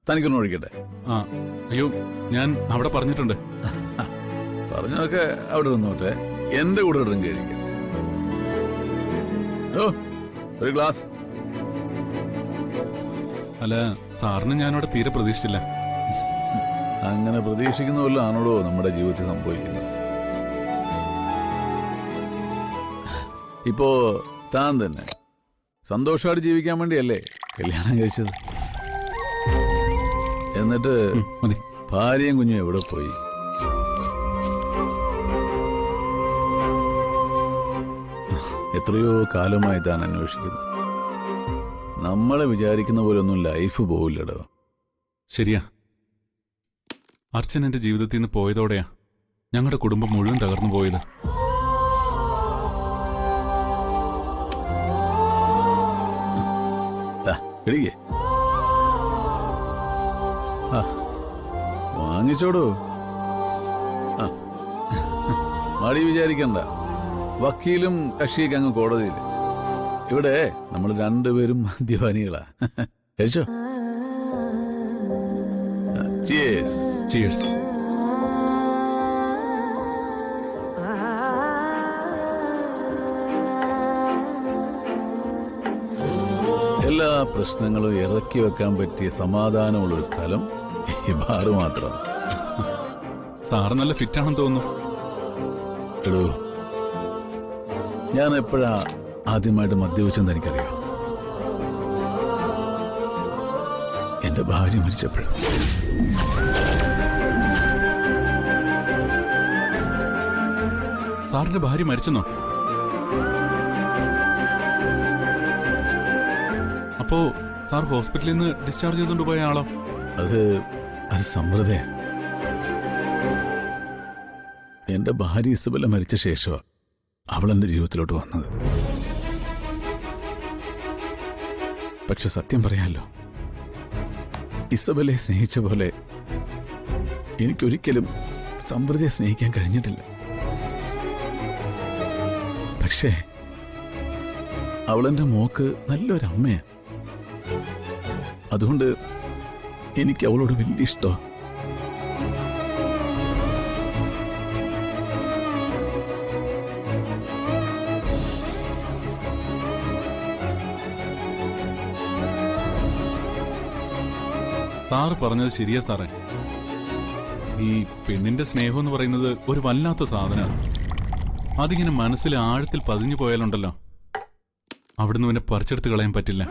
തനിക്കൊന്ന് ഒഴിക്കട്ടെ? ആ അയ്യോ, ഞാൻ അവിടെ പറഞ്ഞിട്ടുണ്ട്. പറഞ്ഞതൊക്കെ അവിടെ നിന്നോട്ടെ, എന്റെ കൂടെ ഇടും കഴിക്കാം. ഓ, ഒരു ഗ്ലാസ്. അല്ല, സാറിന് ഞാനവിടെ തീരെ പ്രതീക്ഷിച്ചില്ല. അങ്ങനെ പ്രതീക്ഷിക്കുന്ന വല്ലതും ആണോടോ നമ്മുടെ ജീവിതത്തിൽ സംഭവിക്കുന്നത്? ഇപ്പോ താൻ തന്നെ സന്തോഷമായിട്ട് ജീവിക്കാൻ വേണ്ടിയല്ലേ കല്യാണം കഴിച്ചത്? എന്നിട്ട് മതി. ഭാര്യയും കുഞ്ഞും എവിടെ പോയി? എത്രയോ കാലമായി താൻ അന്വേഷിക്കുന്നു. നമ്മളെ വിചാരിക്കുന്ന പോലൊന്നും ലൈഫ് പോവില്ലടോ. ശരിയാ, അർച്ചൻ എന്റെ ജീവിതത്തിൽ നിന്ന് പോയതോടെയാ ഞങ്ങളുടെ കുടുംബം മുഴുവൻ തകർന്നു പോയത്. എടിക്കേ, വാങ്ങിച്ചോടൂ. മടി വിചാരിക്കണ്ട, വക്കീലും കക്ഷിയൊക്കെ അങ്ങ് കോടതിയിൽ. ഇവിടെ നമ്മൾ രണ്ടുപേരും മദ്യപാനികളാ. കഴിച്ചോ? ചിയേഴ്സ്. ചിയേഴ്സ്. എല്ലാ പ്രശ്നങ്ങളും ഇറക്കി വെക്കാൻ പറ്റിയ സമാധാനമുള്ളൊരു സ്ഥലം ഈ ബാറ് മാത്രമാണ്. സാറ് നല്ല ഫിറ്റാണെന്ന് തോന്നുന്നു. എടോ, ഞാൻ എപ്പോഴാ ആദ്യമായിട്ട് മദ്യവെച്ചെന്ന് എനിക്കറിയാം. എന്റെ ഭാര്യ മരിച്ചപ്പോഴും. സാറിന്റെ ഭാര്യ മരിച്ചെന്നോ? അപ്പോ സാർ ഹോസ്പിറ്റലിൽ നിന്ന് ഡിസ്ചാർജ് ചെയ്തുകൊണ്ട് പോയ ആളോ? അത് സമ്പ്രദായ. എന്റെ ഭാര്യ ഇസബല മരിച്ച ശേഷമാണ് അവൾ എന്റെ ജീവിതത്തിലോട്ട് വന്നത്. പക്ഷെ സത്യം പറയാലോ, ഇസബലെ സ്നേഹിച്ച പോലെ എനിക്കൊരിക്കലും സമ്പ്രദയെ സ്നേഹിക്കാൻ കഴിഞ്ഞിട്ടില്ല. പക്ഷേ അവളെന്റെ മോക്ക് നല്ലൊരമ്മയാണ്. അതുകൊണ്ട് എനിക്ക് അവളോട് വലിയ ഇഷ്ടമാണ്. സാറ് പറഞ്ഞത് ശരിയാ സാറേ. ഈ പെണ്ണിന്റെ സ്നേഹം എന്ന് പറയുന്നത് ഒരു വല്ലാത്ത സാധനമാണ്. അതിങ്ങനെ മനസ്സിൽ ആഴത്തിൽ പതിഞ്ഞു പോയാലുണ്ടല്ലോ, അവിടുന്ന് പിന്നെ പറിച്ചെടുത്ത് കളയാൻ പറ്റില്ല.